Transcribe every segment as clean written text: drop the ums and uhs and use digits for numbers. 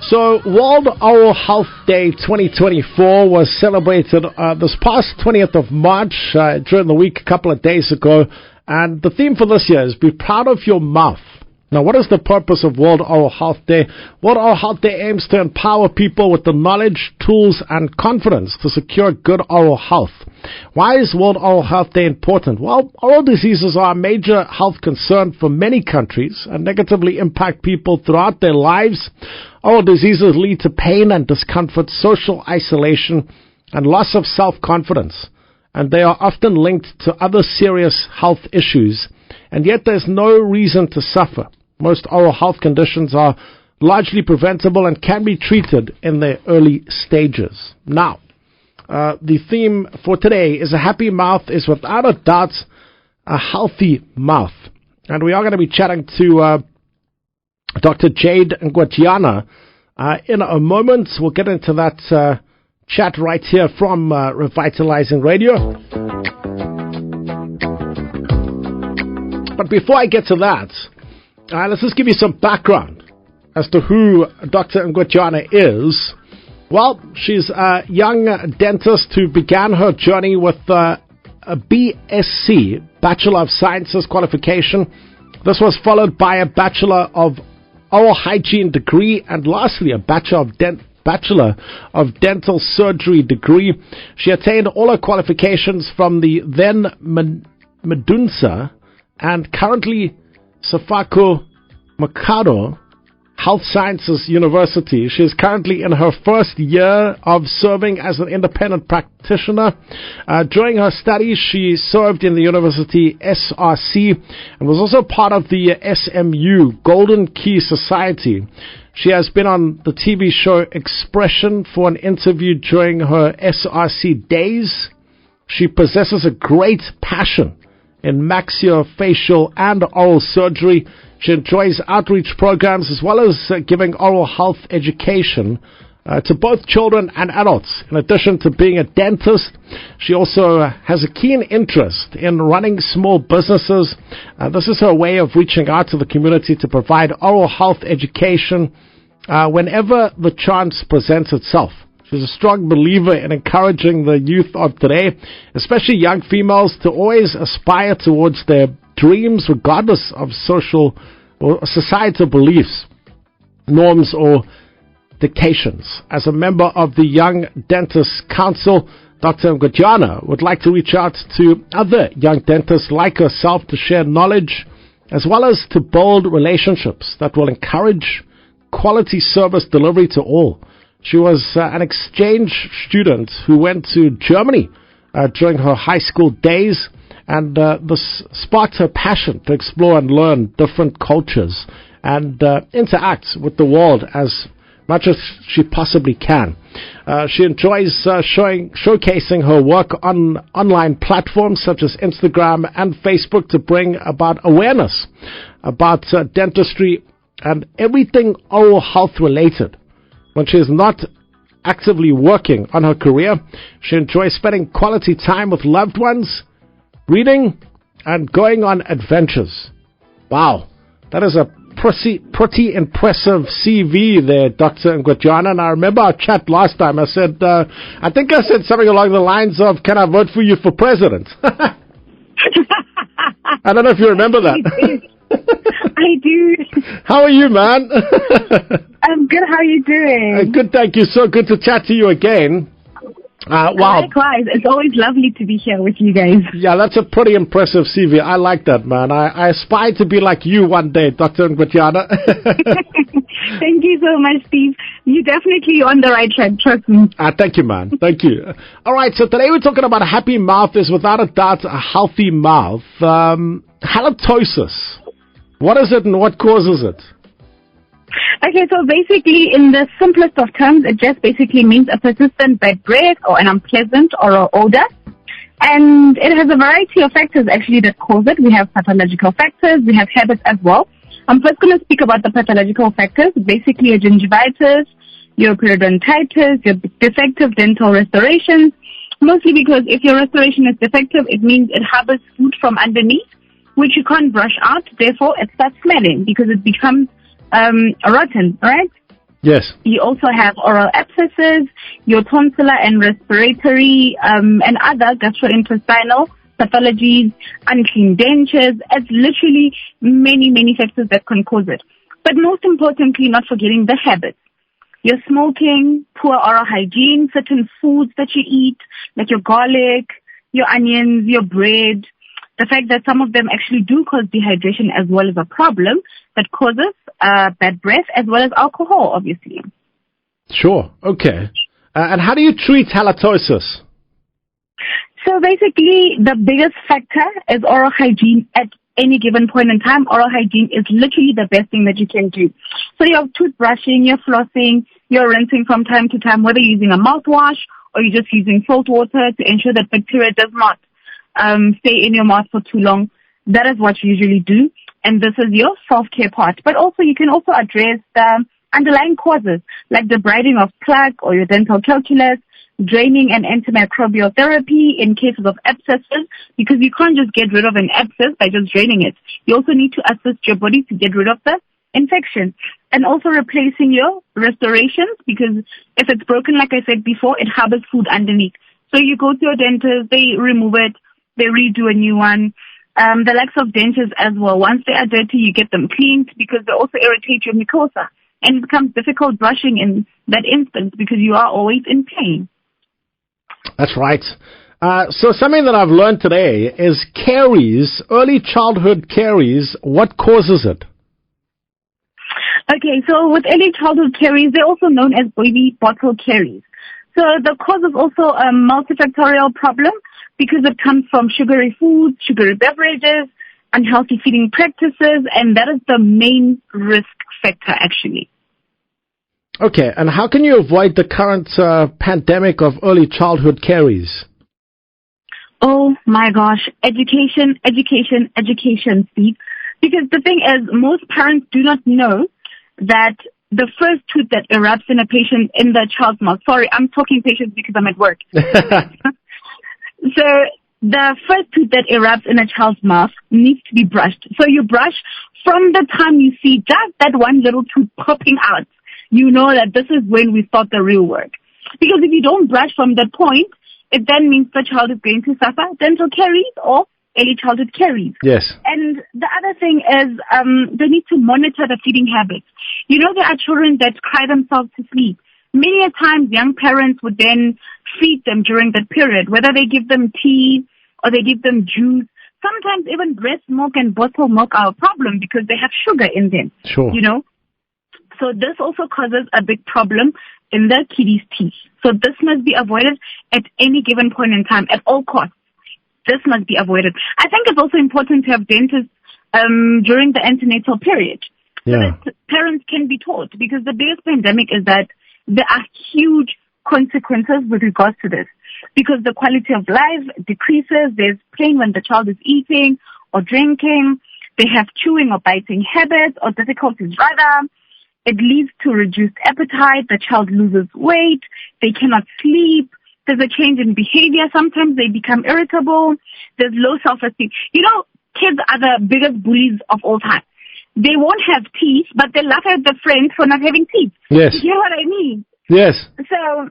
So, World Oral Health Day 2024 was celebrated this past 20th of March during the week a couple of days ago. And the theme for this year is Be Proud of Your Mouth. Now, what is the purpose of World Oral Health Day? World Oral Health Day aims to empower people with the knowledge, tools, and confidence to secure good oral health. Why is World Oral Health Day important? Well, oral diseases are a major health concern for many countries and negatively impact people throughout their lives. Oral diseases lead to pain and discomfort, social isolation, and loss of self-confidence. And they are often linked to other serious health issues. And yet there's no reason to suffer. Most oral health conditions are largely preventable and can be treated in their early stages. Now, the theme for today is a happy mouth is without a doubt a healthy mouth. And we are going to be chatting to Dr. Jade Ngwetjana in a moment. We'll get into that chat right here from Revitalizing Radio. But before I get to that, let's just give you some background as to who Dr. Ngwetjana is. Well, she's a young dentist who began her journey with a BSc, Bachelor of Sciences qualification. This was followed by a Bachelor of Oral Hygiene degree and lastly a Bachelor of Dental Surgery degree. She attained all her qualifications from the then Medunsa and currently Sefako Makado Health Sciences University. She is currently in her first year of serving as an independent practitioner. During her studies, she served in the university SRC and was also part of the SMU Golden Key Society. She has been on the TV show Expression for an interview during her SRC days. She possesses a great passion in maxillofacial and oral surgery. She enjoys outreach programs as well as giving oral health education to both children and adults. In addition to being a dentist, she also has a keen interest in running small businesses. This is her way of reaching out to the community to provide oral health education whenever the chance presents itself. She's a strong believer in encouraging the youth of today, especially young females, to always aspire towards their dreams regardless of social or societal beliefs, norms, or dictations. As a member of the Young Dentists Council, Dr. Ngwetjana would like to reach out to other young dentists like herself to share knowledge as well as to build relationships that will encourage quality service delivery to all. She was an exchange student who went to Germany during her high school days, and this sparked her passion to explore and learn different cultures and interact with the world as much as she possibly can. She enjoys showcasing her work on online platforms such as Instagram and Facebook to bring about awareness about dentistry and everything oral health related. When she is not actively working on her career, she enjoys spending quality time with loved ones, reading, and going on adventures. Wow, that is a pretty impressive CV there, Dr. Ngwetjana. And I remember our chat last time. I said, I think I said something along the lines of, can I vote for you for president? I don't know if you remember that. I do. How are you, man? I'm good. How are you doing? Good, thank you. So good to chat to you again. Wow. Likewise. It's always lovely to be here with you guys. Yeah, that's a pretty impressive CV. I like that, man. I aspire to be like you one day, Dr. Ngwetjana. Thank you so much, Steve. You're definitely on the right track, trust me. Thank you, man. Thank you. All right, so today we're talking about a happy mouth is without a doubt a healthy mouth. Halitosis. What is it and what causes it? Okay, so basically, in the simplest of terms, it just basically means a persistent bad breath or an unpleasant oral odor. And it has a variety of factors actually that cause it. We have pathological factors, we have habits as well. I'm first going to speak about the pathological factors, basically your gingivitis, your periodontitis, your defective dental restorations. Mostly because if your restoration is defective, it means it harbors food from underneath, which you can't brush out. Therefore, it starts smelling because it becomes rotten, right? Yes. You also have oral abscesses, your tonsillar and respiratory, and other gastrointestinal pathologies, unclean dentures. It's literally many, many factors that can cause it. But most importantly, not forgetting the habits. Your smoking, poor oral hygiene, certain foods that you eat, like your garlic, your onions, your bread. The fact that some of them actually do cause dehydration as well as a problem that causes bad breath as well as alcohol, obviously. Sure. Okay. And how do you treat halitosis? So basically, the biggest factor is oral hygiene at any given point in time. Oral hygiene is literally the best thing that you can do. So you're toothbrushing, you're flossing, you're rinsing from time to time, whether you're using a mouthwash or you're just using salt water to ensure that bacteria does not stay in your mouth for too long. That is what you usually do. And this is your self-care part. But also, you can also address the underlying causes, like the debriding of plaque or your dental calculus, draining and antimicrobial therapy in cases of abscesses, because you can't just get rid of an abscess by just draining it. You also need to assist your body to get rid of the infection. And also replacing your restorations, because if it's broken, like I said before, it harbors food underneath. So you go to your dentist, they remove it, they redo a new one. The likes of dentures as well. Once they are dirty, you get them cleaned because they also irritate your mucosa. And it becomes difficult brushing in that instance because you are always in pain. That's right. So something that I've learned today is caries, early childhood caries. What causes it? Okay, so with early childhood caries, they're also known as baby bottle caries. So the cause is also a multifactorial problem because it comes from sugary foods, sugary beverages, unhealthy feeding practices, and that is the main risk factor actually. Okay, and how can you avoid the current pandemic of early childhood caries? Oh my gosh, education, Steve. Because the thing is, most parents do not know that the first tooth that erupts in a patient, in the child's mouth, sorry, I'm talking patients because I'm at work. So the first tooth that erupts in a child's mouth needs to be brushed. So you brush from the time you see just that one little tooth popping out. You know that this is when we start the real work. Because if you don't brush from that point, it then means the child is going to suffer dental caries or early childhood caries. Yes. And the other thing is they need to monitor the feeding habits. You know, there are children that cry themselves to sleep. Many a times young parents would then feed them during that period, whether they give them tea or they give them juice. Sometimes even breast milk and bottled milk are a problem because they have sugar in them. Sure. You know? So this also causes a big problem in the kiddie's teeth. So this must be avoided at any given point in time, at all costs. This must be avoided. I think it's also important to have dentists during the antenatal period. Yeah. So that parents can be taught, because the biggest pandemic is that there are huge consequences with regards to this. Because the quality of life decreases, there's pain when the child is eating or drinking, they have chewing or biting habits or difficulties rather. It leads to reduced appetite, the child loses weight, they cannot sleep, there's a change in behavior, sometimes they become irritable, there's low self-esteem. You know, kids are the biggest bullies of all time. They won't have teeth, but they laugh at their friends for not having teeth. Yes. You know what I mean? Yes. So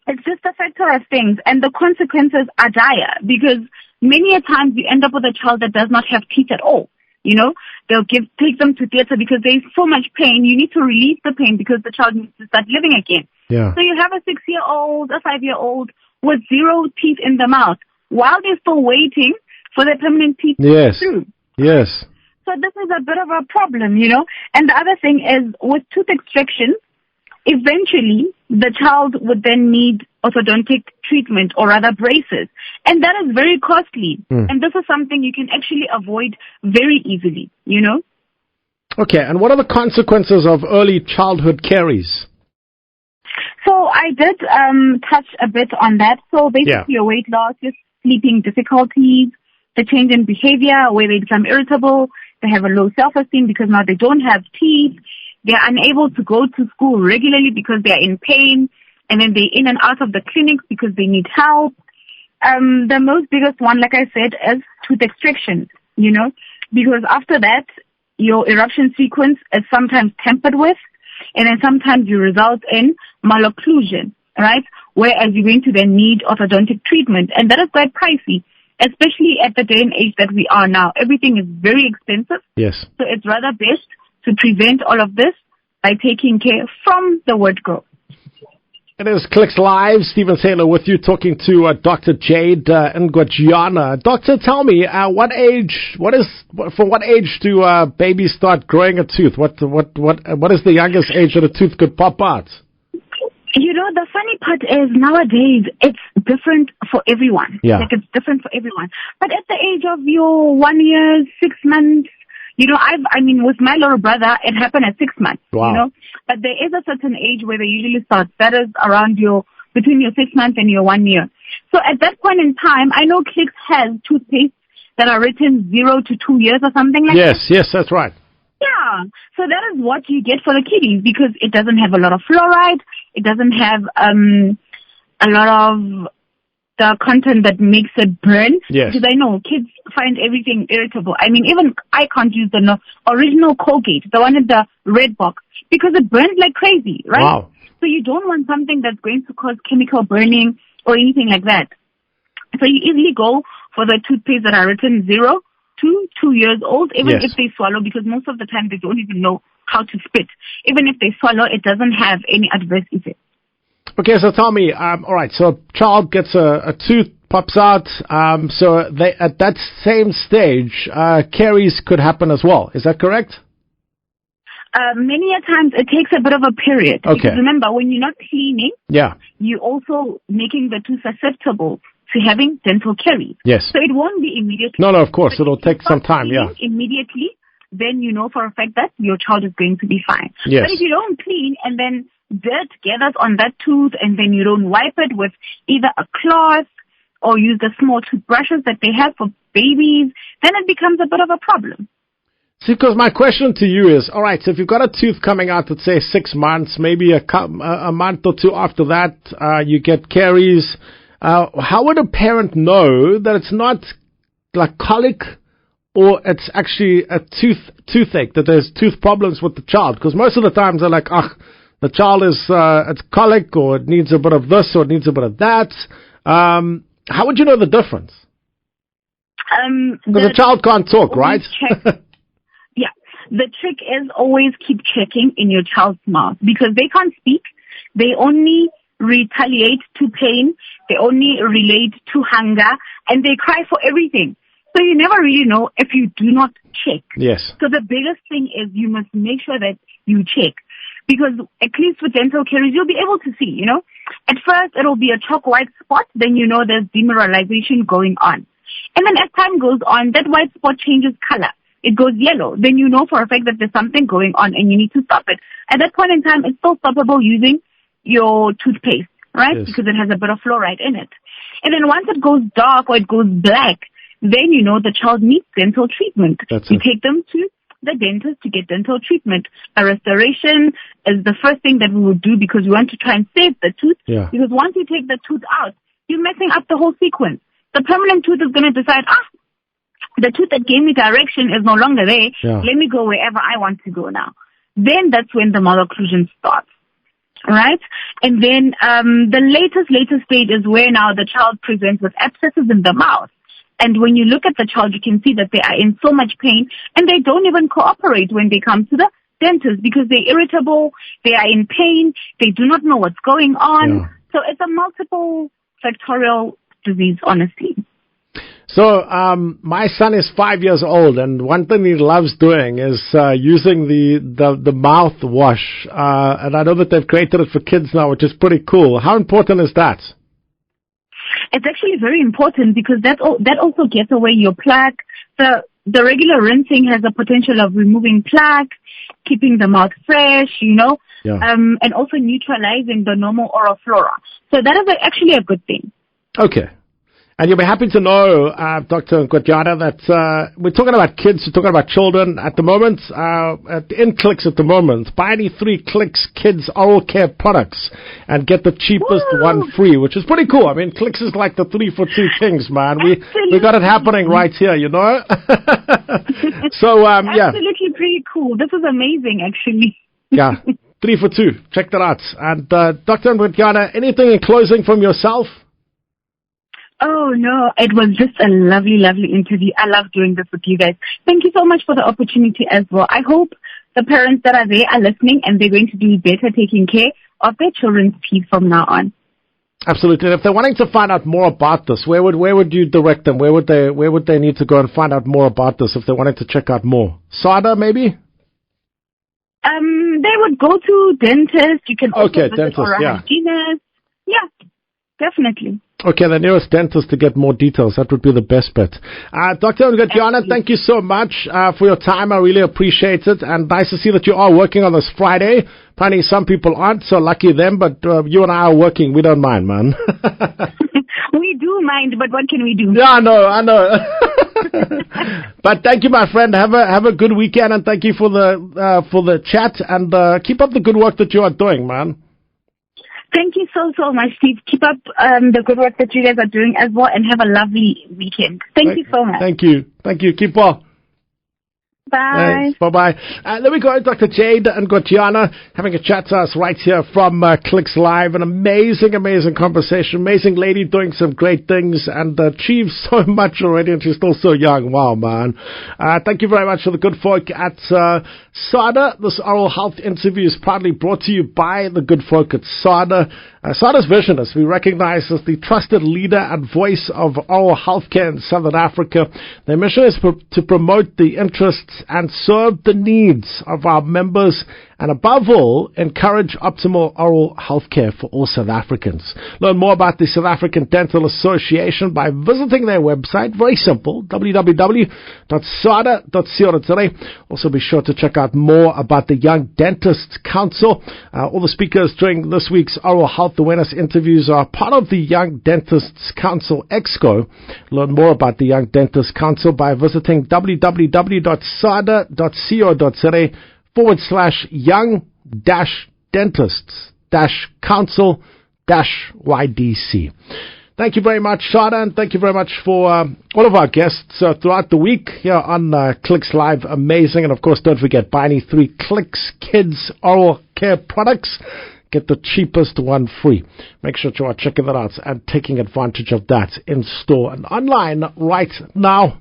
it's just a factor of things, and the consequences are dire because many a times you end up with a child that does not have teeth at all. You know, they'll take them to theater because there's so much pain. You need to relieve the pain because the child needs to start living again. Yeah. So you have a 6-year-old, a 5-year-old with 0 teeth in the mouth while they're still waiting for their permanent teeth to come through. Yes. So this is a bit of a problem, you know. And the other thing is with tooth extraction, eventually the child would then need orthodontic treatment or rather braces. And that is very costly. And this is something you can actually avoid very easily, you know. Okay, and what are the consequences of early childhood caries? So I did touch a bit on that. So basically your weight loss, your sleeping difficulties, the change in behavior where they become irritable, they have a low self-esteem because now they don't have teeth, they're unable to go to school regularly because they're in pain, and then they're in and out of the clinics because they need help. The most biggest one, like I said, is tooth extraction, you know, because after that, your eruption sequence is sometimes tampered with. And then sometimes you result in malocclusion, right? Whereas you're going to then need orthodontic treatment. And that is quite pricey, especially at the day and age that we are now. Everything is very expensive. Yes. So it's rather best to prevent all of this by taking care from the word go. It is Clicks Live. Stephen Saylor with you, talking to Dr. Jade Ngwetjana. Doctor, tell me, from what age do babies start growing a tooth? What is the youngest age that a tooth could pop out? You know, the funny part is nowadays it's different for everyone. Yeah. Like it's different for everyone. But at the age of your 1 year, 6 months, you know, with my little brother, it happened at 6 months. Wow. You know, but there is a certain age where they usually start. That is around between your 6 months and your 1 year. So at that point in time, I know Clicks has toothpaste that are written 0 to 2 years or something like that. Yes, that's right. Yeah, so that is what you get for the kiddies because it doesn't have a lot of fluoride. It doesn't have a lot of the content that makes it burn. Yes. Because I know kids find everything irritable. I mean, even I can't use the original Colgate, the one in the red box, because it burns like crazy, right? Wow. So you don't want something that's going to cause chemical burning or anything like that. So you easily go for the toothpaste that are written 0 to 2 years old, even Yes. if they swallow, because most of the time they don't even know how to spit. Even if they swallow, it doesn't have any adverse effect. Okay, so tell me, all right, so a child gets a tooth, pops out, so they at that same stage, caries could happen as well. Is that correct? Many a times it takes a bit of a period. Okay. Because remember, when you're not cleaning, Yeah. you're also making the tooth susceptible to having dental caries. Yes. So it won't be immediately. No, of course, But it'll if you take some start time, yeah. cleaning immediately, then you know for a fact that your child is going to be fine. Yes. But if you don't clean and then dirt gathers on that tooth and then you don't wipe it with either a cloth or use the small toothbrushes that they have for babies, then it becomes a bit of a problem. See, because my question to you is, all right, so if you've got a tooth coming out at, say, 6 months, maybe a month or two after that, you get caries, how would a parent know that it's not like colic or it's actually a toothache, that there's tooth problems with the child? Because most of the times they're like, the child is, it's colic, or it needs a bit of this, or it needs a bit of that. How would you know the difference? Because the child can't talk, right? Yeah. The trick is always keep checking in your child's mouth because they can't speak. They only retaliate to pain. They only relate to hunger, and they cry for everything. So you never really know if you do not check. Yes. So the biggest thing is you must make sure that you check. Because at least with dental caries, you'll be able to see, you know. At first, it'll be a chalk white spot. Then you know there's demineralization going on. And then as time goes on, that white spot changes color. It goes yellow. Then you know for a fact that there's something going on and you need to stop it. At that point in time, it's still stoppable using your toothpaste, right? Yes. Because it has a bit of fluoride in it. And then once it goes dark or it goes black, then you know the child needs dental treatment. You take them to the dentist to get dental treatment. A restoration is the first thing that we will do because we want to try and save the tooth. Yeah. Because once you take the tooth out, you're messing up the whole sequence. The permanent tooth is going to decide, the tooth that gave me direction is no longer there. Yeah. Let me go wherever I want to go now. Then that's when the malocclusion starts. Right? And then the latest stage is where now the child presents with abscesses in the mouth. And when you look at the child, you can see that they are in so much pain and they don't even cooperate when they come to the dentist because they're irritable, they are in pain, they do not know what's going on. Yeah. So it's a multiple factorial disease, honestly. So my son is 5 years old, and one thing he loves doing is using the mouthwash. And I know that they've created it for kids now, which is pretty cool. How important is that? It's actually very important because that also gets away your plaque. The regular rinsing has the potential of removing plaque, keeping the mouth fresh, you know, Yeah. and also neutralizing the normal oral flora. So that is actually a good thing. Okay. And you'll be happy to know, Dr. Ngwetjana, that we're talking about kids, we're talking about children at the moment, in Clicks at the moment. Buy any 3 Clicks Kids Oral Care products and get the cheapest one free, which is pretty cool. I mean, Clicks is like the 3 for 2 things, man. We got it happening right here, you know? So, yeah. Absolutely pretty cool. This is amazing, actually. Yeah. 3 for 2. Check that out. And Dr. Ngwetjana, anything in closing from yourself? Oh, no, it was just a lovely, lovely interview. I love doing this with you guys. Thank you so much for the opportunity as well. I hope the parents that are there are listening and they're going to be better taking care of their children's teeth from now on. Absolutely. And if they're wanting to find out more about this, where would you direct them? Where would they need to go and find out more about this if they wanted to check out more? SADA, maybe? They would go to dentist. You can also visit dentist, oral yeah. hygienist. Yeah, definitely. Okay, the nearest dentist to get more details. That would be the best bet. Dr. Ngwetjana, thank you so much for your time. I really appreciate it. And nice to see that you are working on this Friday. Apparently some people aren't, so lucky them. But you and I are working. We don't mind, man. We do mind, but what can we do? Yeah, I know. But thank you, my friend. Have a good weekend, and thank you for the chat. And keep up the good work that you are doing, man. Thank you so much, Steve. Keep up the good work that you guys are doing as well, and have a lovely weekend. Thank you so much. Thank you. Keep well. Bye. Bye-bye. There we go, Dr. Jade Ngwetjana having a chat to us right here from Clicks Live. An amazing conversation. Amazing lady doing some great things and achieved so much already, and she's still so young. Wow, man. Thank you very much for the good folk at SADA. This oral health interview is proudly brought to you by the good folk at SADA. SADA's vision is to be recognized as the trusted leader and voice of oral healthcare in Southern Africa. Their mission is to promote the interests and serve the needs of our members, and above all, encourage optimal oral healthcare for all South Africans. Learn more about the South African Dental Association by visiting their website. Very simple, www.sada.co.za. Also be sure to check out more about the Young Dentists Council. All the speakers during this week's oral health awareness interviews are part of the Young Dentists Council Exco. Learn more about the Young Dentists Council by visiting www.sada.co.za/young-dentists-council-YDC. Thank you very much, SADA, and thank you very much for all of our guests throughout the week here on Clicks Live. Amazing. And of course, don't forget, buy any 3 Clicks Kids oral care products. Get the cheapest one free. Make sure you are checking that out and taking advantage of that in store and online right now.